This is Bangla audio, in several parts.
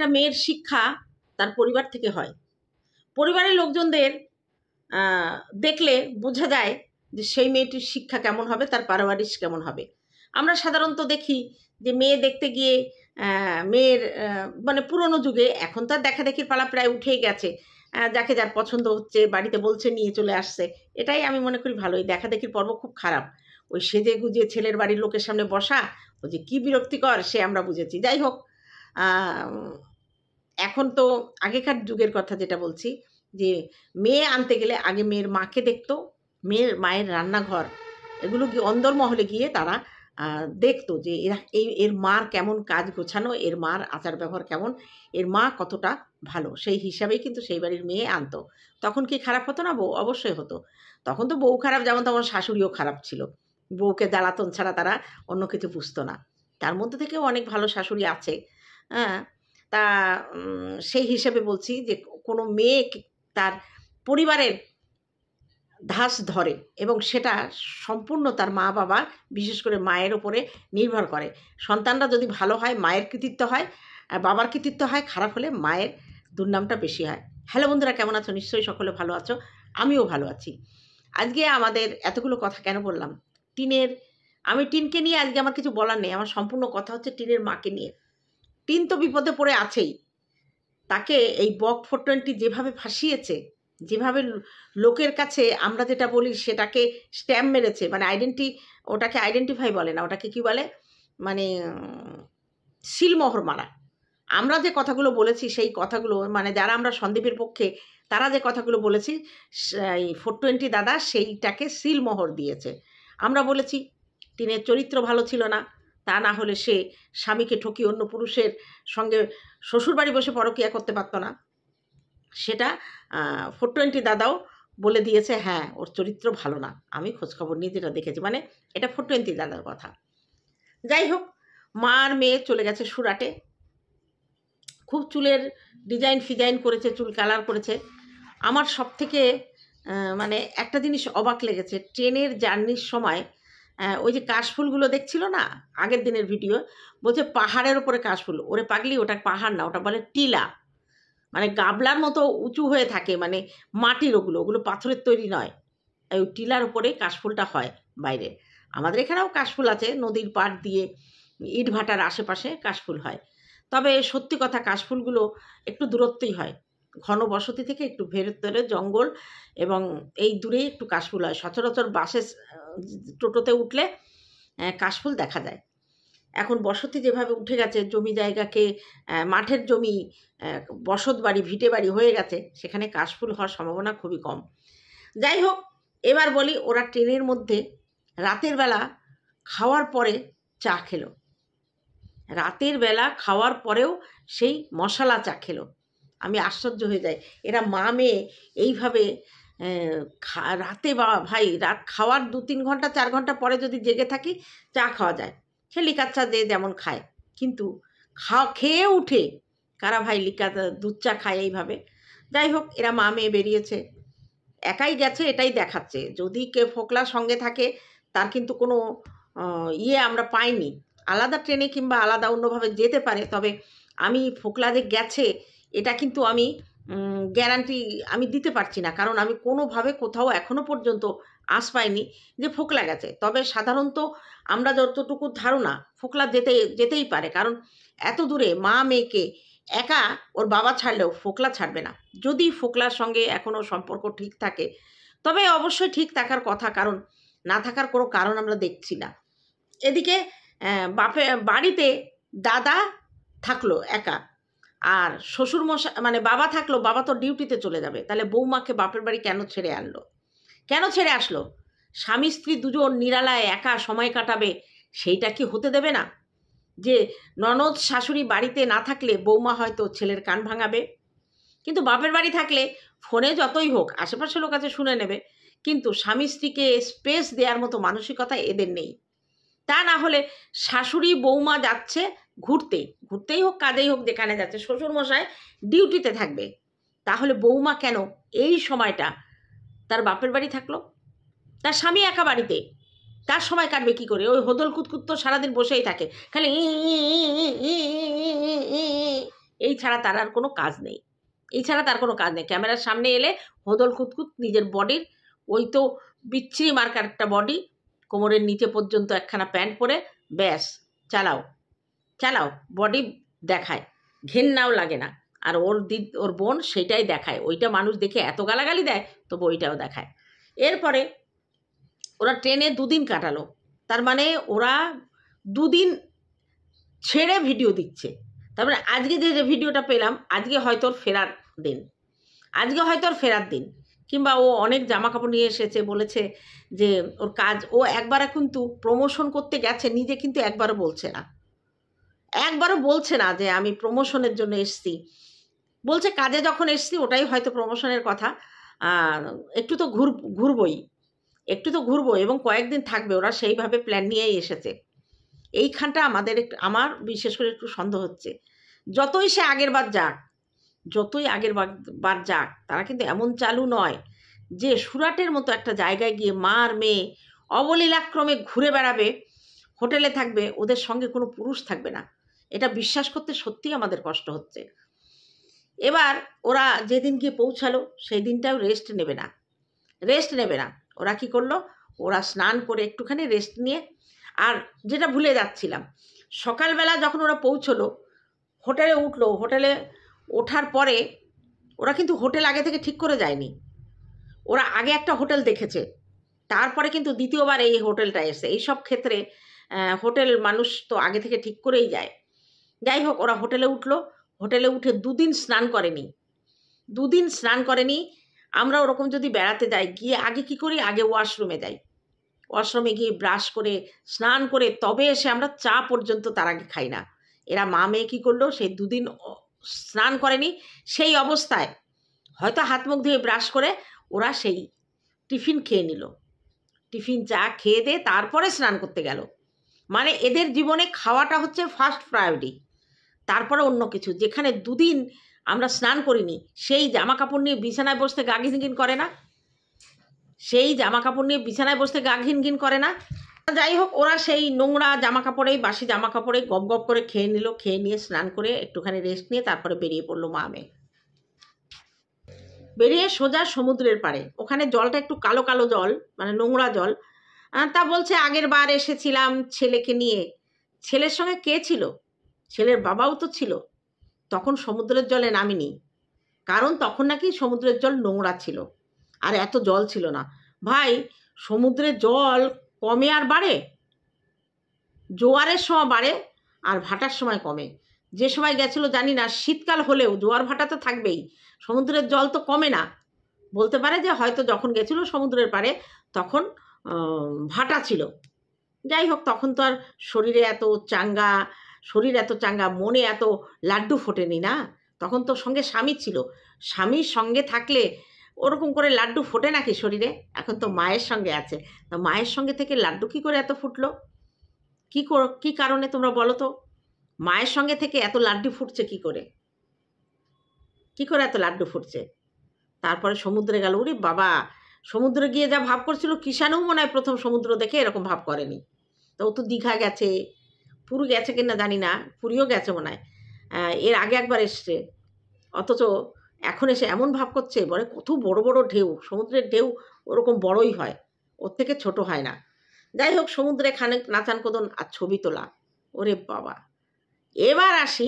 একটা মেয়ের শিক্ষা তার পরিবার থেকে হয়। পরিবারের লোকজনদের দেখলে বোঝা যায় যে সেই মেয়েটির শিক্ষা কেমন হবে, তার পারওয়ারিশ কেমন হবে। আমরা সাধারণত দেখি যে মেয়ে দেখতে গিয়ে মেয়ের মানে পুরনো যুগে, এখন তার দেখাদেখির পালা প্রায় উঠেই গেছে, যাকে যার পছন্দ হচ্ছে বাড়িতে বলছে নিয়ে চলে আসছে। এটাই আমি মনে করি ভালো। এই দেখাদেখির পর্ব খুব খারাপ। ওই সেজে গুজিয়ে ছেলের বাড়ির লোকের সামনে বসা, ও যে কী বিরক্তিকর সে আমরা বুঝেছি। যাই হোক, এখন তো আগেকার যুগের কথা যেটা বলছি, যে মেয়ে আনতে গেলে আগে মেয়ের মাকে দেখতো, মায়ের রান্নাঘর এগুলো গিয়ে অন্দরমহলে গিয়ে তারা দেখতো যে এর মার কেমন কাজ গোছানো, এর মার আচার ব্যবহার কেমন, এর মা কতটা ভালো, সেই হিসাবেই কিন্তু সেই বাড়ির মেয়ে আনতো। তখন কি খারাপ হতো না? বউ অবশ্যই হতো। তখন তো বউ খারাপ যেমন তেমন শাশুড়িও খারাপ ছিল। বউকে জ্বালাতন ছাড়া তারা অন্য কিছু বুঝতো না। তার মধ্যে থেকেও অনেক ভালো শাশুড়ি আছে। হ্যাঁ, তা সেই হিসেবে বলছি যে কোনো মেয়ে তার পরিবারের ধাস ধরে এবং সেটা সম্পূর্ণ তার মা বাবা, বিশেষ করে মায়ের ওপরে নির্ভর করে। সন্তানরা যদি ভালো হয় মায়ের কৃতিত্ব হয়, বাবার কৃতিত্ব হয়, খারাপ হলে মায়ের দুর্নামটা বেশি হয়। হ্যালো বন্ধুরা, কেমন আছো? নিশ্চয়ই সকলে ভালো আছো, আমিও ভালো আছি। আজকে আমাদের এতগুলো কথা কেন বললাম? আমি টিনকে নিয়ে আজকে আমার কিছু বলার নেই। আমার সম্পূর্ণ কথা হচ্ছে টিনের মাকে নিয়ে। টিন তো বিপদে পড়ে আছেই, তাকে এই বক 420 যেভাবে ফাঁসিয়েছে, যেভাবে লোকের কাছে আমরা যেটা বলি সেটাকে স্ট্যাম্প মেরেছে, মানে ওটাকে আইডেন্টিফাই বলে না, ওটাকে কি বলে, মানে সিলমোহর মারা। আমরা যে কথাগুলো বলেছি সেই কথাগুলো, মানে যারা আমরা সন্দীপের পক্ষে তারা যে কথাগুলো বলেছি, এই 420 দাদা সেইটাকে সিলমোহর দিয়েছে। আমরা বলেছি টিনের চরিত্র ভালো ছিল না, তা না হলে সে স্বামীকে ঠকিয়ে অন্য পুরুষের সঙ্গে শ্বশুরবাড়ি বসে পরকীয়া করতে পারতো না। সেটা 420 দাদাও বলে দিয়েছে, হ্যাঁ ওর চরিত্র ভালো না। আমি খোঁজখবর নিয়ে যেটা দেখেছি, মানে এটা 420 দাদার কথা। যাই হোক, মা আর মেয়ে চলে গেছে সুরাটে। খুব চুলের ডিজাইন করেছে, চুল কালার করেছে। আমার সব থেকে মানে একটা জিনিস অবাক লেগেছে, ট্রেনের জার্নির সময় ওই যে কাশফুলগুলো দেখছিল না, আগের দিনের ভিডিও, বলছে পাহাড়ের ওপরে কাশফুল। ওরে পাগলি, ওটা পাহাড় না, ওটা বলে টিলা, মানে গাবলার মতো উঁচু হয়ে থাকে, মানে মাটির, ওগুলো পাথরের তৈরি নয়। ওই টিলার উপরে কাশফুলটা হয় বাইরে। আমাদের এখানেও কাশফুল আছে, নদীর পাড় দিয়ে ইটভাটার আশেপাশে কাশফুল হয়। তবে সত্যি কথা, কাশফুলগুলো একটু দূরত্বেই হয়, ঘন বসতি থেকে একটু ভেতরে জঙ্গল, এবং এই দূরেই একটু কাশফুল হয়। সচরাচর বাসে টোটোতে উঠলে কাশফুল দেখা যায়। এখন বসতি যেভাবে উঠে গেছে, জমি জায়গাকে মাঠের জমি বসত বাড়ি, ভিটে বাড়ি হয়ে গেছে, সেখানে কাশফুল হওয়ার সম্ভাবনা খুবই কম। যাই হোক, এবার বলি, ওরা ট্রেনের মধ্যে রাতের বেলা খাওয়ার পরে চা খেলো। রাতের বেলা খাওয়ার পরেও সেই মশলা চা খেলো। আমি আশ্চর্য হয়ে যাই, এরা মা মেয়ে এইভাবে রাতে, ভাই রাত খাওয়ার 2-3 ঘন্টা 4 ঘন্টা পরে যদি জেগে থাকি চা খাওয়া যায়, সে লিকার চা যে যেমন খায়, কিন্তু খেয়ে উঠে কারা ভাই দুধ চা খায় এইভাবে? যাই হোক, এরা মা মেয়ে বেরিয়েছে, একাই গেছে এটাই দেখাচ্ছে। যদি কেউ ফোকলার সঙ্গে থাকে তার কিন্তু কোনো আমরা পাইনি। আলাদা ট্রেনে কিংবা আলাদা অন্যভাবে যেতে পারে, তবে আমি ফোকলা যে গেছে এটা কিন্তু আমি গ্যারান্টি আমি দিতে পারছি না, কারণ আমি কোনোভাবে কোথাও এখনও পর্যন্ত আশ পাইনি যে ফোকলা গেছে। তবে সাধারণত আমরা যতটুকু ধারণা, ফোকলা যেতেই পারে, কারণ এত দূরে মা মেয়েকে একা ওর বাবা ছাড়লেও ফোকলা ছাড়বে না। যদি ফোকলার সঙ্গে এখনও সম্পর্ক ঠিক থাকে, তবে অবশ্যই ঠিক থাকার কথা, কারণ না থাকার কোনো কারণ আমরা দেখছি না। এদিকে বাড়িতে দাদা থাকলো একা, আর শ্বশুরমশাই মানে বাবা থাকলো, বাবা তো ডিউটিতে চলে যাবে, তাহলে বৌমাকে বাপের বাড়ি কেন ছেড়ে আসলো? স্বামী স্ত্রী দুজন নিরালায় একা সময় কাটাবে, সেইটা কি হতে দেবে না? যে ননদ শাশুড়ি বাড়িতে না থাকলে বৌমা হয়তো ছেলের কান ভাঙাবে, কিন্তু বাপের বাড়ি থাকলে ফোনে যতই হোক আশেপাশে লোক আছে শুনে নেবে, কিন্তু স্বামী স্ত্রীকে স্পেস দেওয়ার মতো মানসিকতা এদের নেই। তা না হলে শাশুড়ি বৌমা যাচ্ছে ঘুরতেই হোক কাজেই হোক, যেখানে যাচ্ছে, শ্বশুরমশাই ডিউটিতে থাকবে, তাহলে বৌমা কেন এই সময়টা তার বাপের বাড়ি থাকলো? তার স্বামী একা বাড়িতে, তার সময় কাটবে কি করে? ওই হোদল কুতকুত তো সারাদিন বসেই থাকে, খালি এই ছাড়া তার আর কোনো কাজ নেই, এই ছাড়া তার কোনো কাজ নেই। ক্যামেরার সামনে এলে হোদল খুঁতখুত নিজের বডির ওই তো বিচ্ছিরি মার্কার একটা বডি, কোমরের নিচে পর্যন্ত একখানা প্যান্ট পরে ব্যাস চালাও চালাও, বডি দেখায়, ঘেন্নাও লাগে না। আর ওর বোন সেটাই দেখায়, ওইটা মানুষ দেখে এত গালাগালি দেয় তবু ওইটাও দেখায়। এরপরে ওরা ট্রেনে 2 দিন কাটালো, তার মানে ওরা 2 দিন ছেড়ে ভিডিও দিচ্ছে। তারপরে আজকে যে ভিডিওটা পেলাম, আজকে হয়তো ওর ফেরার দিন, আজকে হয়তো ওর ফেরার দিন, কিংবা ও অনেক জামা কাপড় নিয়ে এসেছে, বলেছে যে ওর কাজ, ও একবারও কিন্তু প্রমোশন করতে গেছে নিজে, কিন্তু একবারও বলছে না যে আমি প্রমোশনের জন্য এসছি, বলছে কাজে যখন এসছি ওটাই হয়তো প্রমোশনের কথা, একটু তো ঘুরবই এবং কয়েকদিন থাকবে, ওরা সেইভাবে প্ল্যান নিয়েই এসেছে। এইখানটা আমার বিশেষ করে একটু সন্দেহ হচ্ছে, যতই সে আগের বার যাক তারা কিন্তু এমন চালু নয় যে সুরাটের মতো একটা জায়গায় গিয়ে মা আর মেয়ে অবলীলাক্রমে ঘুরে বেড়াবে, হোটেলে থাকবে, ওদের সঙ্গে কোনো পুরুষ থাকবে না। এটা বিশ্বাস করতে সত্যিই আমাদের কষ্ট হচ্ছে। এবার ওরা যেদিন গিয়ে পৌঁছালো সেই দিনটাও রেস্ট নেবে না। ওরা কি করলো, ওরা স্নান করে একটুখানি রেস্ট নিয়ে, আর যেটা ভুলে যাচ্ছিলাম, সকালবেলা যখন ওরা পৌঁছলো, হোটেলে ওঠার পরে ওরা কিন্তু হোটেল আগে থেকে ঠিক করে যায়নি, ওরা আগে একটা হোটেল দেখেছে, তারপরে কিন্তু দ্বিতীয়বার এই হোটেলটা এসে। এইসব ক্ষেত্রে হোটেল মানুষ তো আগে থেকে ঠিক করেই যায়। যাই হোক, ওরা হোটেলে উঠে 2 দিন স্নান করেনি। আমরা ওরকম যদি বেড়াতে যাই, গিয়ে আগে কি করি, আগে ওয়াশরুমে গিয়ে ব্রাশ করে স্নান করে তবে এসে আমরা চা পর্যন্ত তার আগে খাই না। এরা মা মেয়ে কী করলো, সেই 2 দিন স্নান করেনি, সেই অবস্থায় হয়তো হাত মুখ ধুয়ে ব্রাশ করে ওরা সেই টিফিন খেয়ে নিল, টিফিন চা খেয়ে দিয়ে তারপরে স্নান করতে গেল। মানে এদের জীবনে খাওয়াটা হচ্ছে ফার্স্ট প্রায়োরিটি, তারপরে অন্য কিছু। যেখানে 2 দিন আমরা স্নান করিনি, সেই জামা কাপড় নিয়ে বিছানায় বসতে গা ঘিনঘিন করে না, যাই হোক, ওরা সেই নোংরা জামা কাপড়েই, বাসি জামা কাপড়ে গপ গপ করে খেয়ে নিয়ে স্নান করে একটুখানি রেস্ট নিয়ে তারপরে বেরিয়ে পড়লো মা মেয়ে। বেরিয়ে সোজা সমুদ্রের পাড়ে, ওখানে জলটা একটু কালো কালো জল, মানে নোংরা জল। তা বলছে আগের বার এসেছিলাম ছেলেকে নিয়ে। ছেলের সঙ্গে কে ছিল? ছেলের বাবাও তো ছিল। তখন সমুদ্রের জলে নামিনি, কারণ তখন নাকি সমুদ্রের জল নোংরা ছিল, আর এত জল ছিল না। ভাই, সমুদ্রের জল কমে আর বাড়ে? জোয়ারের সময় বাড়ে আর ভাটার সময় কমে। যে সময় গেছিল জানি না, শীতকাল হলেও জোয়ার ভাটা তো থাকবেই, সমুদ্রের জল তো কমে না। বলতে পারে যে হয়তো যখন গেছিল সমুদ্রের পাড়ে তখন ভাটা ছিল। যাই হোক, তখন তো আর শরীর এত চাঙ্গা, মনে এত লাড্ডু ফোটেনি না। তখন তো সঙ্গে স্বামী ছিল, স্বামীর সঙ্গে থাকলে ওরকম করে লাড্ডু ফোটে নাকি শরীরে? এখন তো মায়ের সঙ্গে আছে, তো মায়ের সঙ্গে থেকে লাড্ডু কী করে এত ফুটলো? কী কারণে তোমরা বলো তো? মায়ের সঙ্গে থেকে এত লাড্ডু ফুটছে কী করে এত লাড্ডু ফুটছে? তারপরে সমুদ্রে গেল। ওরে বাবা, সমুদ্রে গিয়ে যা ভাব করছিল, কিষাণও মনে হয় প্রথম সমুদ্র দেখে এরকম ভাব করেনি। তো ও তো দীঘা গেছে, পুরী গেছে কিনা জানি না, পুরীও গেছে মনে হয়, এর আগে একবার এসছে, অথচ এখন এসে এমন ভাব করছে, বলে কত বড় বড় ঢেউ, সমুদ্রের ঢেউ ওরকম বড়ই হয়, ওর থেকে ছোট হয় না। যাই হোক, সমুদ্রে খানিক নাচান কোদন আর ছবি তোলা। ওরে বাবা, এবার আসি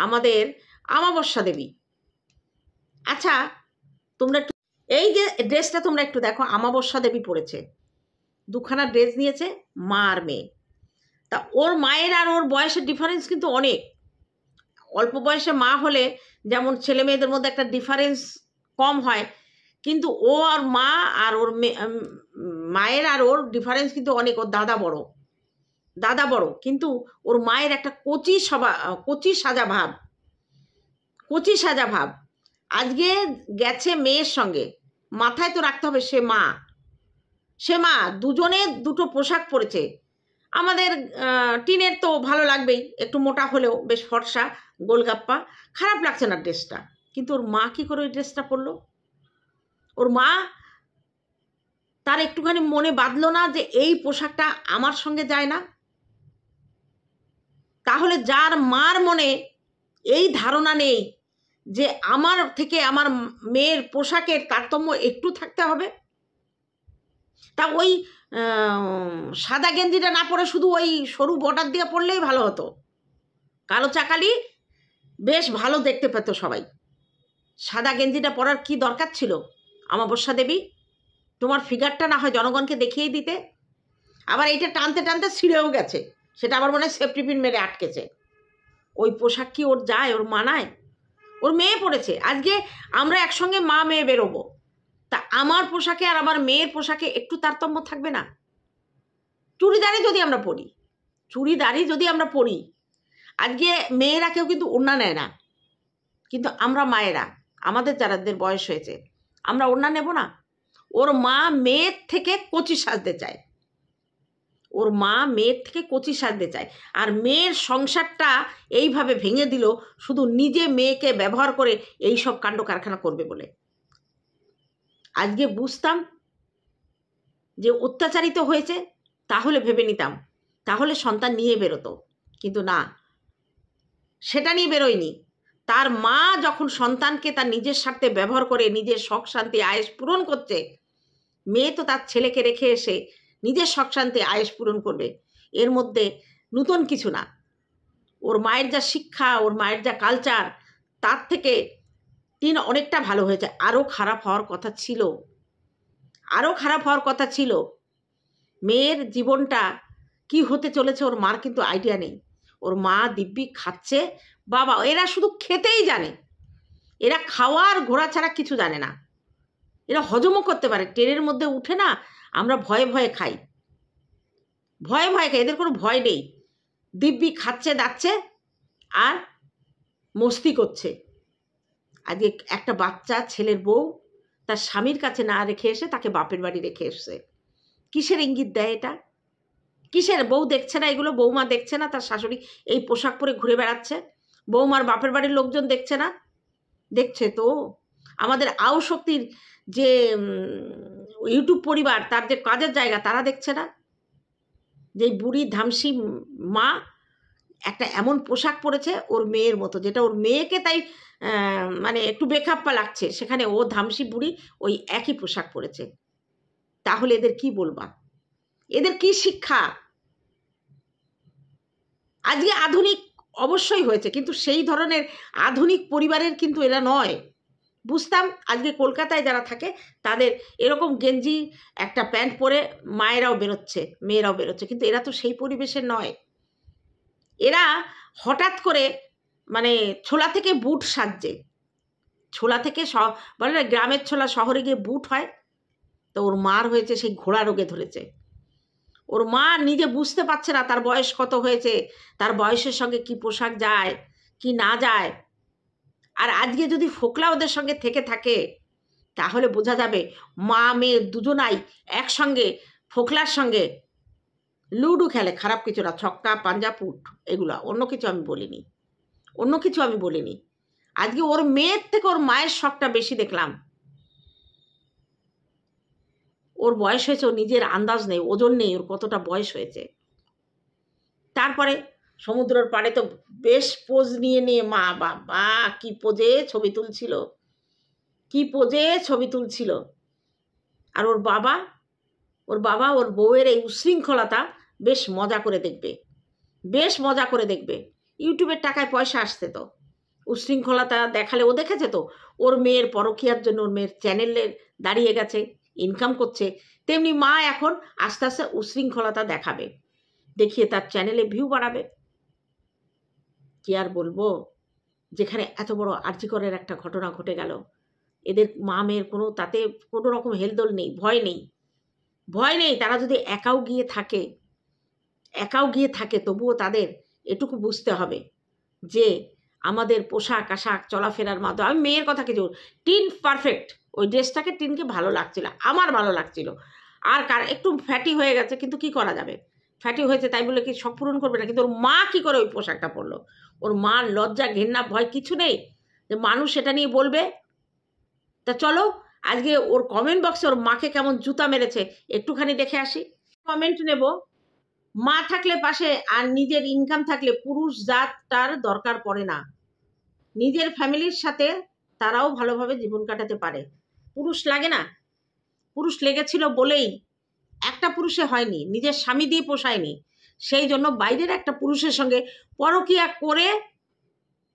আমাদের আমাবস্যা দেবী। আচ্ছা, তোমরা একটু এই যে ড্রেসটা তোমরা একটু দেখো, আমাবস্যা দেবী পরেছে, 2খানা ড্রেস নিয়েছে, মা আর মেয়ে। তা ওর মায়ের আর ওর বয়সের ডিফারেন্স কিন্তু অনেক। অল্প বয়সে মা হলে যেমন ছেলে মেয়েদের মধ্যে একটা ডিফারেন্স কম হয়, কিন্তু ও আর মা আর ওর মায়ের আর ওর ডিফারেন্স কিন্তু অনেক। ওর দাদা বড়, কিন্তু ওর মায়ের একটা কচি সাজা ভাব। আজকে গেছে মেয়ের সঙ্গে, মাথায় তো রাখতে হবে সে মা, দুজনে দুটো পোশাক পরেছে। আমাদের টিনের তো ভালো লাগবেই, একটু মোটা হলেও বেশ ফর্সা, গোলগাপ্পা, খারাপ লাগছে না ড্রেসটা। কিন্তু ওর মা কী করে ওই ড্রেসটা পরলো? ওর মা তার একটুখানি মনে বাঁধলো না যে এই পোশাকটা আমার সঙ্গে যায় না? তাহলে যার মার মনে এই ধারণা নেই যে আমার থেকে আমার মেয়ের পোশাকের তারতম্য একটু থাকতে হবে। তা ওই সাদা গেঞ্জিটা না পরে শুধু ওই সরু বর্ডার দিয়ে পরলেই ভালো হতো, কালো চাকালি বেশ ভালো দেখতে পেত সবাই। সাদা গেঞ্জিটা পরার কি দরকার ছিল অমাবস্যা দেবী? তোমার ফিগারটা না হয় জনগণকে দেখিয়ে দিতে। আবার এইটা টানতে টানতে ছিঁড়েও গেছে, সেটা আবার মনে হয় সেফটি পিন মেরে আটকেছে। ওই পোশাক কি ওর যায়, ওর মানায়? ওর মেয়ে পড়েছে। আজকে আমরা একসঙ্গে মা মেয়ে বেরোবো, তা আমার পোশাকে আর আমার মেয়ের পোশাকে একটু তারতম্য থাকবে না? চুড়িদারি যদি আমরা পরি, আজকে মেয়েরা কেউ কিন্তু ওড়না নেয় না, কিন্তু আমরা মায়েরা, আমাদের যাদের বয়স হয়েছে, আমরা ওড়না নেব না? ওর মা মেয়ের থেকে কচি সাজতে চায়, আর মেয়ের সংসারটা এইভাবে ভেঙে দিল শুধু নিজে মেয়েকে ব্যবহার করে এই সব কাণ্ড কারখানা করবে বলে। আজকে বুঝতাম যে অত্যাচারিত হয়েছে, তাহলে ভেবে নিতাম, তাহলে সন্তান নিয়ে বেরোতো, কিন্তু না, সেটা নিয়ে বেরোয়নি। তার মা যখন সন্তানকে তার নিজের স্বার্থে ব্যবহার করে নিজের শখ শান্তি আয়েশ পূরণ করছে, মেয়ে তো তার ছেলেকে রেখে এসে নিজের শখ শান্তি আয়েশ পূরণ করবে, এর মধ্যে নতুন কিছু না। ওর মায়ের যা শিক্ষা, ওর মায়ের যা কালচার, তার থেকে তিন অনেকটা ভালো হয়েছে। আরও খারাপ হওয়ার কথা ছিল, মেয়ের জীবনটা কি হতে চলেছে ওর মার কিন্তু আইডিয়া নেই। ওর মা দিব্যি খাচ্ছে, বাবা এরা শুধু খেতেই জানে, এরা খাওয়ার ঘোরা ছাড়া কিছু জানে না। এরা হজমও করতে পারে, ট্রেনের মধ্যে উঠে না আমরা ভয়ে ভয়ে খাই, এদের কোনো ভয় নেই, দিব্যি খাচ্ছে দাচ্ছে আর মস্তি করছে। আজকে একটা বাচ্চা ছেলের বউ তার স্বামীর কাছে না রেখে এসে তাকে বাপের বাড়ি রেখে এসছে। কিসের ইঙ্গিত দেয় এটা? কিসের? বউ দেখছে না এগুলো? বৌমা দেখছে না তার শাশুড়ি এই পোশাক পরে ঘুরে বেড়াচ্ছে? বৌমার বাপের বাড়ির লোকজন দেখছে না? দেখছে তো। আমাদের আও শক্তির যে ইউটিউব পরিবার, তার যে কাজের জায়গা, তারা দেখছে না যে বুড়ি ধামসি মা একটা এমন পোশাক পরেছে ওর মেয়ের মতো, যেটা ওর মেয়েকে তাই মানে একটু বেখাপ্পা লাগছে, সেখানে ও ধামসি বুড়ি ওই একই পোশাক পরেছে। তাহলে এদের কি বলবা? এদের কি শিক্ষা? আজকে আধুনিক অবশ্যই হয়েছে, কিন্তু সেই ধরনের আধুনিক পরিবারের কিন্তু এরা নয়। বুঝতাম আজকে কলকাতায় যারা থাকে তাদের এরকম গেঞ্জি একটা প্যান্ট পরে মায়েরাও বেরোচ্ছে, মেয়েরাও বেরোচ্ছে, কিন্তু এরা তো সেই পরিবেশের নয়। এরা হঠাৎ করে মানে ছোলা থেকে বুট সাজছে, ছোলা থেকে বলে না গ্রামের ছোলা শহরে গিয়ে বুট হয়, তো ওর মার হয়েছে সেই ঘোড়া রোগে ধরেছে। ওর মা নিজে বুঝতে পারছে না তার বয়স কত হয়েছে, তার বয়সের সঙ্গে কি পোশাক যায় কি না যায়। আর আজকে যদি ফোকলা ওদের সঙ্গে থেকে থাকে তাহলে বোঝা যাবে মা মেয়ে দুজনাই একসঙ্গে ফোকলার সঙ্গে লুডো খেলে। খারাপ কিছু না, ছক্কা পাঞ্জা পুট এগুলো, অন্য কিছু আমি বলিনি। আজকে ওর মেয়ের থেকে ওর মায়ের শখটা বেশি দেখলাম। ওর বয়স হয়েছে, ওর নিজের আন্দাজ নেই, ওজন নেই ওর কতটা বয়স হয়েছে। তারপরে সমুদ্রের পাড়ে তো বেশ পোজ নিয়ে মা বাবা কি পোজে ছবি তুলছিল। আর ওর বাবা ওর বউয়ের এই উশৃঙ্খলতা বেশ মজা করে দেখবে। ইউটিউবের টাকায় পয়সা আসছে তো, উশৃঙ্খলতা দেখালে ও দেখেছে তো, ওর মেয়ের পরকীয়ার জন্য ওর মেয়ের চ্যানেলে দাঁড়িয়ে গেছে, ইনকাম করছে। তেমনি মা এখন আস্তে আস্তে উশৃঙ্খলতা দেখাবে, দেখিয়ে তার চ্যানেলে ভিউ বাড়াবে। কি আর বলবো, যেখানে এত বড় আর্জিকরের একটা ঘটনা ঘটে গেল, এদের মা মেয়ের তাতে কোনো রকম হেলদোল নেই, ভয় নেই। তারা যদি একাও গিয়ে থাকে তবুও তাদের এটুকু বুঝতে হবে যে আমাদের পোশাক আশাক চলাফেরার মাধ্যমে, আমি মেয়ের কথা কিছু, টিন পারফেক্ট, ওই ড্রেসটাকে টিনকে ভালো লাগছিল, আমার ভালো লাগছিল। আর একটু ফ্যাটি হয়ে গেছে, কিন্তু কি করা যাবে, ফ্যাটি হয়েছে তাই বলে কি শখ পূরণ করবে না? কিন্তু ওর মা কি করে ওই পোশাকটা পরলো? ওর মার লজ্জা ঘেন্না ভয় কিছু নেই যে মানুষ সেটা নিয়ে বলবে? তা চলো আজকে ওর কমেন্ট বক্সে ওর মাকে কেমন জুতা মেরেছে একটুখানি দেখে আসি। কমেন্ট নেব, মা থাকলে পাশে আর নিজের ইনকাম থাকলে পুরুষ জাত তার দরকার পড়ে না। নিজের ফ্যামিলির সাথে তারাও ভালোভাবে জীবন কাটাতে পারে। পুরুষ লাগে না? পুরুষ লেগেছিল বলেই একটা পুরুষে হয়নি, নিজের স্বামী দিয়ে পোষায়নি, সেই জন্য বাইরের একটা পুরুষের সঙ্গে পরকীয়া করে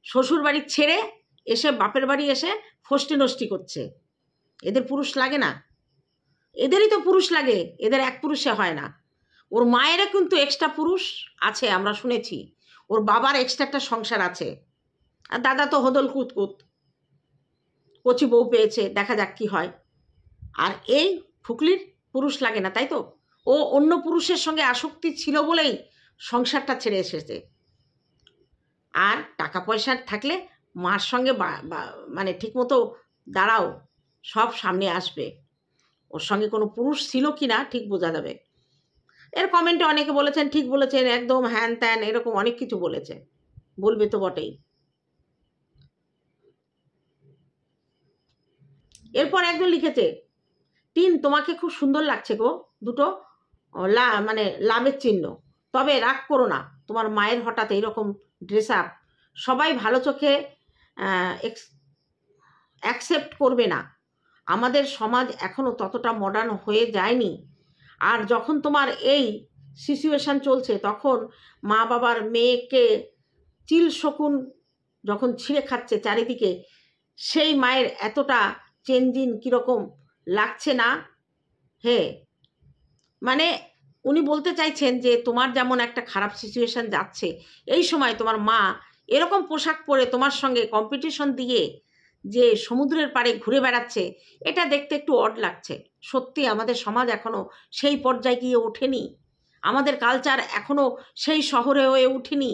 শ্বশুর বাড়ি ছেড়ে এসে বাপের বাড়ি এসে ফষ্টি নষ্টি করছে। এদের পুরুষ লাগে না? এদেরই তো পুরুষ লাগে, এদের এক পুরুষে হয় না। ওর মায়েরও কিন্তু এক্সট্রা পুরুষ আছে, আমরা শুনেছি। ওর বাবার এক্সট্রা একটা সংসার আছে। আর দাদা তো হদল কুতকুত, কচি বউ পেয়েছে, দেখা যাক কি হয়। আর এই ফুকলির পুরুষ লাগে না, তাই তো? ও অন্য পুরুষের সঙ্গে আসক্তি ছিল বলেই সংসারটা ছেড়ে এসেছে। আর টাকা পয়সা থাকলে মার সঙ্গে মানে ঠিকমতো দাঁড়াও, সব সামনে আসবে। ওর সঙ্গে কোনো পুরুষ ছিল কি না ঠিক বোঝা যাবে। এর কমেন্টে অনেকে বলেছেন, ঠিক বলেছেন, একদম হ্যান ত্যান এরকম অনেক কিছু বলেছে, বলবে তো বটেই। এরপর একজন লিখেছে, টিন তোমাকে খুব সুন্দর লাগছে গো, দুটো মানে লাভের চিহ্ন, তবে রাগ করো না, তোমার মায়ের হঠাৎ এইরকম ড্রেস আপ সবাই ভালো চোখে অ্যাকসেপ্ট করবে না। আমাদের সমাজ এখনও ততটা মডার্ন হয়ে যায়নি। আর যখন তোমার এই সিচুয়েশান চলছে, তখন মা বাবার মেয়েকে চিল শকুন যখন ছিঁড়ে খাচ্ছে চারিদিকে, সেই মায়ের এতটা চেঞ্জিং কীরকম লাগছে না? হে, মানে উনি বলতে চাইছেন যে তোমার যেমন একটা খারাপ সিচুয়েশান যাচ্ছে, এই সময় তোমার মা এরকম পোশাক পরে তোমার সঙ্গে কম্পিটিশন দিয়ে যে সমুদ্রের পাড়ে ঘুরে বেড়াচ্ছে, এটা দেখতে একটু অড লাগছে। সত্যি আমাদের সমাজ এখনও সেই পর্যায়ে গিয়ে ওঠেনি, আমাদের কালচার এখনও সেই শহরে হয়ে উঠেনি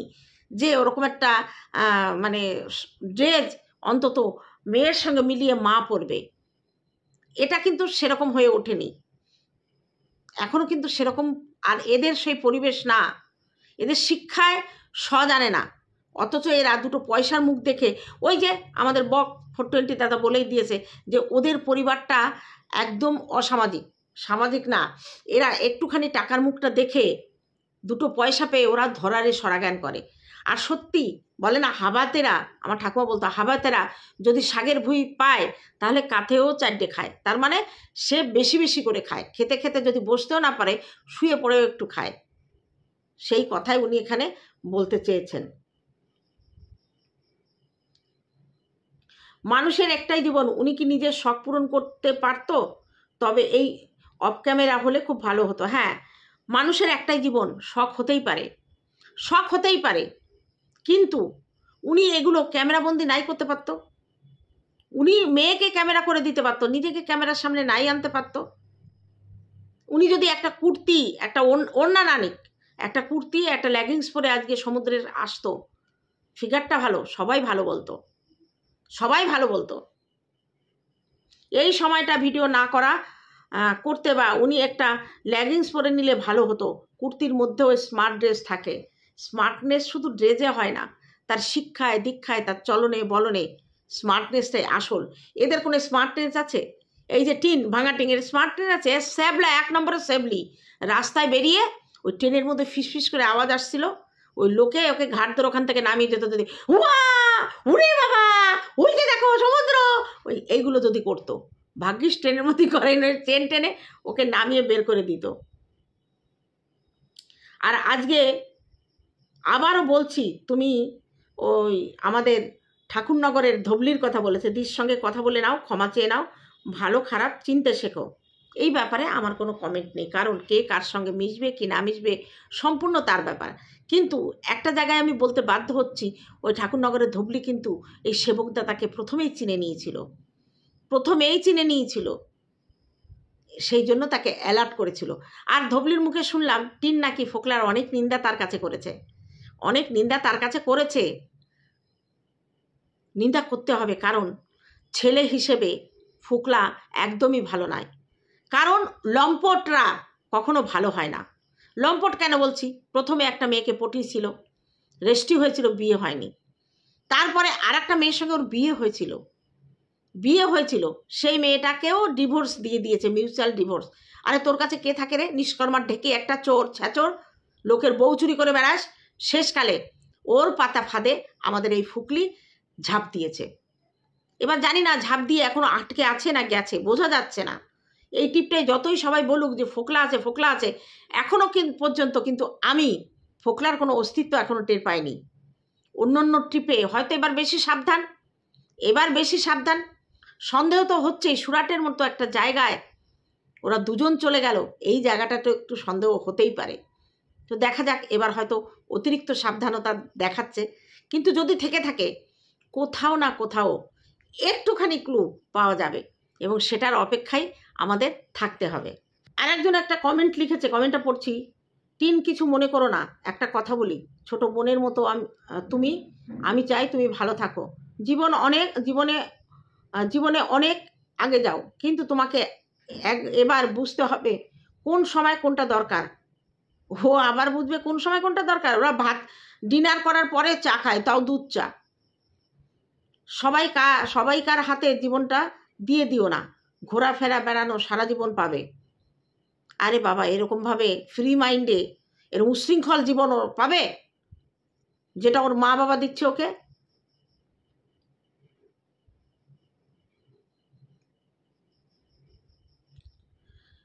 যে ওরকম একটা মানে ড্রেস অন্তত মেয়ের সঙ্গে মিলিয়ে মা পরবে। এটা কিন্তু সেরকম হয়ে ওঠেনি এখনও, কিন্তু সেরকম। আর এদের সেই পরিবেশ না, এদের শিক্ষায় জানে না, অথচ এরা দুটো পয়সার মুখ দেখে, ওই যে আমাদের বক 420 দাদা বলেই দিয়েছে যে ওদের পরিবারটা একদম অসামাজিক, সামাজিক না। এরা একটুখানি টাকার মুখটা দেখে দুটো পয়সা পেয়ে ওরা ধরারে সরাজ্ঞান করে। আর সত্যি বলে না, হাবাতেরা, আমার ঠাকুমা বলতো, হাবাতেরা যদি শাকের ভুঁই পায় তাহলে কাঁথেও চারটে খায়। তার মানে সে বেশি বেশি করে খায়, খেতে খেতে যদি বসতেও না পারে শুয়ে পড়েও একটু খায়। সেই কথাই উনি এখানে বলতে চেয়েছেন। মানুষের একটাই জীবন, উনি কি নিজের শখ পূরণ করতে পারতো? তবে এই অফ ক্যামেরা হলে খুব ভালো হতো। হ্যাঁ, মানুষের একটাই জীবন, শখ হতেই পারে, শখ হতেই পারে, কিন্তু উনি এগুলো ক্যামেরাবন্দি নাই করতে পারতো? উনি মেয়েকে ক্যামেরা করে দিতে পারতো, নিজেকে ক্যামেরার সামনে নাই আনতে পারতো? উনি যদি একটা কুর্তি, একটা ওড়না না নিক, একটা কুর্তি একটা লেগিংস পরে আজকে সমুদ্রের আসতো, ফিগারটা ভালো, সবাই ভালো বলতো, সবাই ভালো বলতো। এই সময়টা ভিডিও না করা করতে, বা উনি একটা লেগিংস পরে নিলে ভালো হতো। কুর্তির মধ্যেও স্মার্ট ড্রেস থাকে। স্মার্টনেস শুধু ড্রেসে হয় না, তার শিক্ষায় দীক্ষায়, তার চলনে বলনে স্মার্টনেসটাই আসল। এদের কোনো স্মার্টনেস আছে? এই যে টিন, ভাঙা টিনের স্মার্টনেস আছে? স্যাবলা, 1 নম্বরের স্যাবলি। রাস্তায় বেরিয়ে ওই ট্রেনের মধ্যে ফিসফিস করে আওয়াজ আসছিল, ওই লোকে ওকে ঘাট ধরে ওখান থেকে নামিয়ে যেত, যদি উয়া উরে বাবা ওই যে দেখো সমুদ্র, ওই এইগুলো যদি করতো, ভাগ্যিস ট্রেনের মধ্যে করে চেন টেনে ওকে নামিয়ে বের করে দিত। আর আজকে আবারও বলছি, তুমি ওই আমাদের ঠাকুরনগরের ধবলির কথা বলেছে, দির সঙ্গে কথা বলে নাও, ক্ষমা চেয়ে নাও, ভালো খারাপ চিনতে শেখো। এই ব্যাপারে আমার কোনো কমেন্ট নেই, কারণ কে কার সঙ্গে মিশবে কি না মিশবে সম্পূর্ণ তার ব্যাপার। কিন্তু একটা জায়গায় আমি বলতে বাধ্য হচ্ছি, ওই ঠাকুরনগরের ধবলি কিন্তু এই সেবকদাতাকে প্রথমেই চিনে নিয়েছিল, সেই জন্য তাকে অ্যালার্ট করেছিল। আর ধবলির মুখে শুনলাম টিন নাকি ফোকলার অনেক নিন্দা তার কাছে করেছে, অনেক নিন্দা তার কাছে করেছে। নিন্দা করতে হবে, কারণ ছেলে হিসেবে ফোকলা একদমই ভালো নয়, কারণ লম্পটরা কখনো ভালো হয় না। লম্পট কেন বলছি? প্রথমে একটা মেয়েকে পটিয়েছিল, রেস্টি হয়েছিল, বিয়ে হয়নি। তারপরে আর একটা মেয়ের সঙ্গে ওর বিয়ে হয়েছিল, সেই মেয়েটাকেও ডিভোর্স দিয়ে দিয়েছে, মিউচুয়াল ডিভোর্স। আরে তোর কাছে কে থাকে রে? নিষ্কর্মার ঢেকে একটা চোর ছ্যাচোর, লোকের বউ চুরি করে বেড়াস, শেষকালে ওর পাতা ফাঁদে আমাদের এই ফুকলি ঝাঁপ দিয়েছে। এবার জানি না ঝাঁপ দিয়ে এখনো আটকে আছে না গেছে, বোঝা যাচ্ছে না। এই টিপটাই যতই সবাই বলুক যে ফোকলা আছে ফোকলা আছে, এখনো পর্যন্ত কিন্তু আমি ফোকলার কোনো অস্তিত্ব এখনো টের পাইনি। অন্য ট্রিপে হয়তো এবার বেশি সাবধান। সন্দেহ তো হচ্ছেই, সুরাটের মতো একটা জায়গায় ওরা দুজন চলে গেল, এই জায়গাটা তো একটু সন্দেহ হতেই পারে। তো দেখা যাক, এবার হয়তো অতিরিক্ত সাবধানতা দেখাচ্ছে, কিন্তু যদি থেকে থাকে কোথাও না কোথাও একটুখানি ক্লু পাওয়া যাবে, এবং সেটার অপেক্ষায় আমাদের থাকতে হবে। আর একজন একটা কমেন্ট লিখেছে, কমেন্টটা পড়ছি। টিন, কিছু মনে করো না, একটা কথা বলি, ছোট বোনের মতো আমি চাই তুমি ভালো থাকো, জীবনে অনেক আগে যাও, কিন্তু তোমাকে এবার বুঝতে হবে কোন সময় কোনটা দরকার। ও আবার বুঝবে কোন সময় কোনটা দরকার। ওরা ডিনার করার পরে চা খায়, তাও দুধ চা। সবাইকার হাতে জীবনটা দিয়ে দিও না, ঘোরাফেরা বেড়ানো সারা জীবন পাবে। আরে বাবা, এরকমভাবে ফ্রি মাইন্ডে এর উশৃঙ্খল জীবন ও পাবে, যেটা ওর মা বাবা দিচ্ছে ওকে।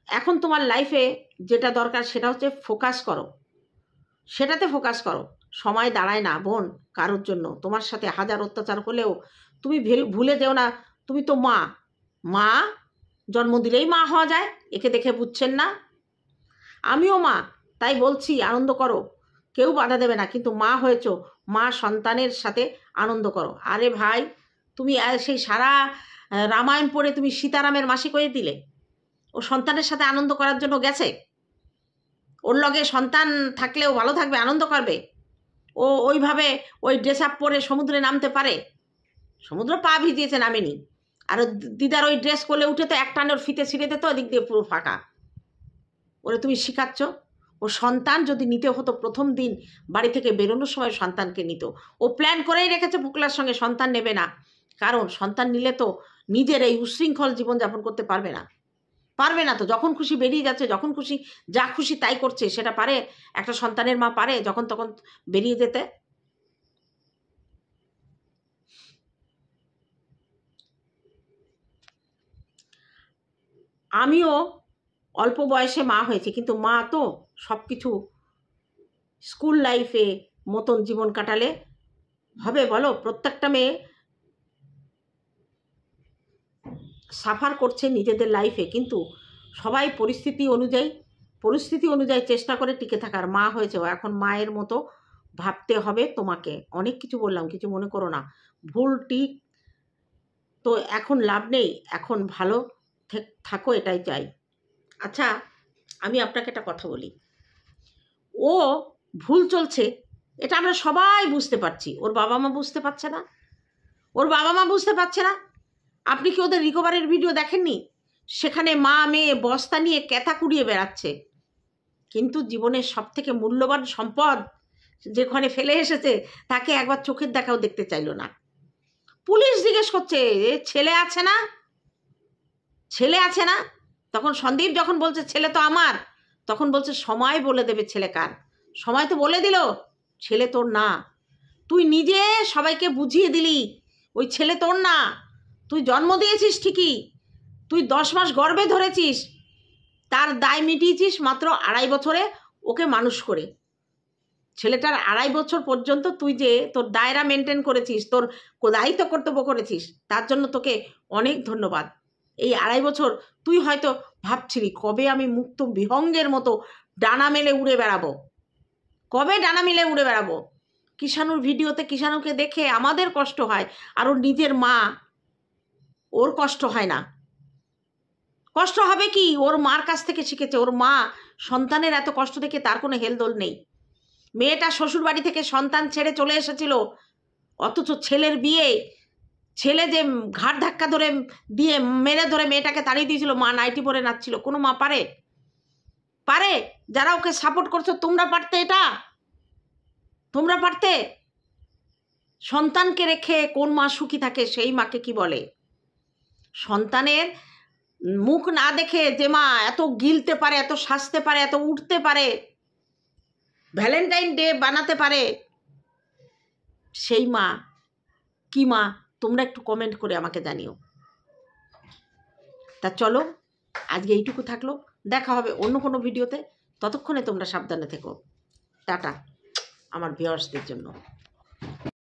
এখন তোমার লাইফে যেটা দরকার সেটা হচ্ছে সেটাতে ফোকাস করো। সময় দাঁড়ায় না বোন কারোর জন্য। তোমার সাথে হাজার অত্যাচার হলেও তুমি ভুলে যেও না, তুমি তো মা জন্ম দিলেই মা হওয়া যায়, একে দেখে বুঝছেন না? আমিও মা, তাই বলছি আনন্দ করো, কেউ বাধা দেবে না, কিন্তু মা হয়েছো, মা সন্তানের সাথে আনন্দ করো। আরে ভাই, তুমি সেই সারা রামায়ণ পড়ে তুমি সীতারামের মাসি করে দিলে? ও সন্তানের সাথে আনন্দ করার জন্য গেছে? ওর লগে সন্তান থাকলেও ভালো থাকবে, আনন্দ করবে? ও ওইভাবে ওই ড্রেস আপ পরে সমুদ্রে নামতে পারে? সমুদ্র পা ভিজিয়েছে, নামেনি। আর দিদার ওই ড্রেস করলে উঠে তো এক টানে ওর ফিতে ছিঁড়ে দিত, ওদিক দিয়ে পুরো ফাঁকা। ওরে তুমি শিখাচ্ছ? ও সন্তান যদি নিতে হতো প্রথম দিন বাড়ি থেকে বেরোনোর সময় সন্তানকে নিত। ও প্ল্যান করেই রেখেছে ফোকলার সঙ্গে সন্তান নেবে না, কারণ সন্তান নিলে তো নিজের এই উশৃঙ্খল জীবনযাপন করতে পারবে না। তো যখন খুশি বেরিয়ে যাচ্ছে, যখন খুশি যা খুশি তাই করছে, সেটা পারে একটা সন্তানের মা? পারে যখন তখন বেরিয়ে যেতে? আমিও অল্প বয়সে মা হয়েছি, কিন্তু মা তো সব কিছু স্কুল লাইফে মতন জীবন কাটালে হবে বলো? প্রত্যেকটা মেয়ে সাফার করছে নিজেদের লাইফে, কিন্তু সবাই পরিস্থিতি অনুযায়ী চেষ্টা করে টিকে থাকার। মা হয়েছে, এখন মায়ের মতো ভাবতে হবে তোমাকে। অনেক কিছু বললাম, কিছু মনে করো না। ভুল ঠিক তো এখন লাভ নেই, এখন ভালো থাকো, এটাই চাই। আচ্ছা, আমি আপনাকে একটা কথা বলি। ও ভুল চলছে, এটা আমরা সবাই বুঝতে পারছি। ওর বাবা মা বুঝতে পারছে না? আপনি কি ওদের রিকভারির ভিডিও দেখেননি? সেখানে মা মেয়ে বস্তা নিয়ে ক্যাথা কুড়িয়ে বেড়াচ্ছে, কিন্তু জীবনের সব থেকে মূল্যবান সম্পদ যেখানে ফেলে এসেছে তাকে একবার চোখের দেখাও দেখতে চাইল না। পুলিশ জিজ্ঞেস করছে, ছেলে আছে না? তখন সন্দীপ যখন বলছে ছেলে তো আমার, তখন বলছে সময় বলে দেবে ছেলে কার। সময় তো বলে দিল ছেলে তোর না। তুই নিজে সবাইকে বুঝিয়ে দিলি ওই ছেলে তোর না। তুই জন্ম দিয়েছিস ঠিকই, তুই 10 মাস গর্ভে ধরেছিস, তার দায় মিটিয়েছিস মাত্র 2.5 বছরে ওকে মানুষ করে। ছেলেটার 2.5 বছর পর্যন্ত তুই যে তোর দায়রা মেনটেন করেছিস, তোর দায়িত্ব কর্তব্য করেছিস, তার জন্য তোকে অনেক ধন্যবাদ। এই 2.5 বছর তুই হয়তো ভাবছিলি কবে আমি মুক্ত বিহঙ্গের মতো ডানা মেলে উড়ে বেড়াবো। কিষাণুর ভিডিওতে কিষাণুকে দেখে আমাদের কষ্ট হয়, আর ওর নিজের মা, ওর কষ্ট হয় না? কষ্ট হবে কি? ওর মার কাছ থেকে শিখেছে। ওর মা সন্তানের এত কষ্ট দেখে তার কোনো হেলদোল নেই। মেয়েটা শ্বশুর বাড়ি থেকে সন্তান ছেড়ে চলে এসেছিল, অথচ ছেলের বিয়ে, ছেলে যে ঘাট ধাক্কা দিয়ে মেরে ধরে মেয়েটাকে তাড়িয়ে দিয়েছিল, মা নাইটি পরে নাচছিল। কোনো মা পারে? যারা ওকে সাপোর্ট করছো তোমরা পারতে? সন্তানকে রেখে কোন মা সুখী থাকে সেই মাকে কি বলে? সন্তানের মুখ না দেখে যে মা এত গিলতে পারে, এত সাজতে পারে, এত উঠতে পারে, ভ্যালেন্টাইন ডে বানাতে পারে, সেই মা কি মা, তোমরা একটু কমেন্ট করে আমাকে জানিও। তা চলো আজকে এইটুকু থাকলো, দেখা হবে অন্য কোনো ভিডিওতে। ততক্ষণে তোমরা সাবধানে থেকো। টাটা আমার ভিউয়ার্সদের জন্য।